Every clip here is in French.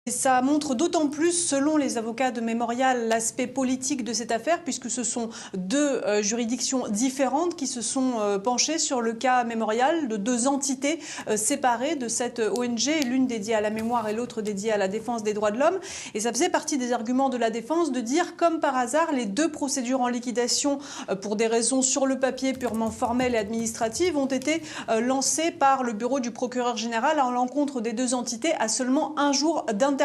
Et ça montre d'autant plus, selon les avocats de Mémorial, l'aspect politique de cette affaire, puisque ce sont deux juridictions différentes qui se sont penchées sur le cas Mémorial, de deux entités séparées de cette ONG, l'une dédiée à la mémoire et l'autre dédiée à la défense des droits de l'homme. Et ça faisait partie des arguments de la défense de dire, comme par hasard, les deux procédures en liquidation, pour des raisons sur le papier purement formelles et administratives, ont été lancées par le bureau du procureur général à l'encontre des deux entités à seulement un jour d'intervalle.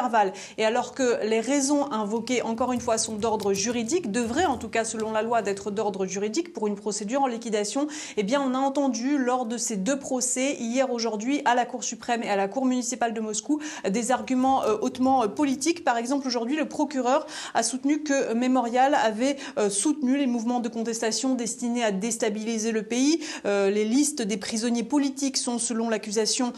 Et alors que les raisons invoquées, encore une fois, sont d'ordre juridique, devraient en tout cas selon la loi d'être d'ordre juridique pour une procédure en liquidation, eh bien on a entendu lors de ces deux procès, hier, aujourd'hui, à la Cour suprême et à la Cour municipale de Moscou, des arguments hautement politiques. Par exemple, aujourd'hui, le procureur a soutenu que Mémorial avait soutenu les mouvements de contestation destinés à déstabiliser le pays. Les listes des prisonniers politiques sont, selon l'accusation,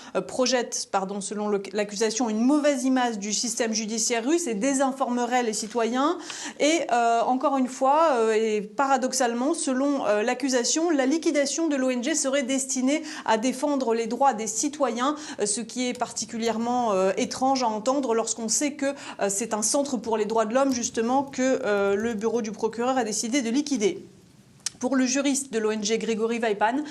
selon l'accusation, une mauvaise image du système judiciaire russe et désinformerait les citoyens. Et encore une fois, et paradoxalement, selon l'accusation, la liquidation de l'ONG serait destinée à défendre les droits des citoyens, ce qui est particulièrement étrange à entendre lorsqu'on sait que c'est un centre pour les droits de l'homme, justement, que le bureau du procureur a décidé de liquider. Pour le juriste de l'ONG Grégory Vaipan,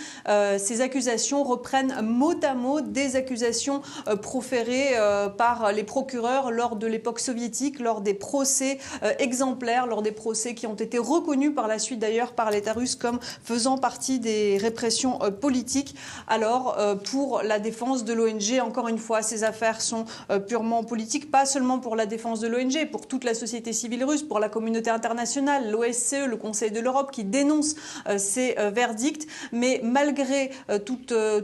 ces accusations reprennent mot à mot des accusations proférées par les procureurs lors de l'époque soviétique, lors des procès exemplaires, lors des procès qui ont été reconnus par la suite d'ailleurs par l'État russe comme faisant partie des répressions politiques. Alors pour la défense de l'ONG, encore une fois, ces affaires sont purement politiques, pas seulement pour la défense de l'ONG, pour toute la société civile russe, pour la communauté internationale, l'OSCE, le Conseil de l'Europe qui dénonce ces verdicts, mais malgré tout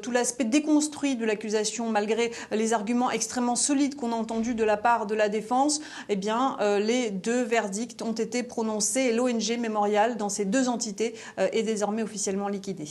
l'aspect déconstruit de l'accusation, malgré les arguments extrêmement solides qu'on a entendus de la part de la défense, eh bien, les deux verdicts ont été prononcés et l'ONG Mémorial, dans ces deux entités, est désormais officiellement liquidée.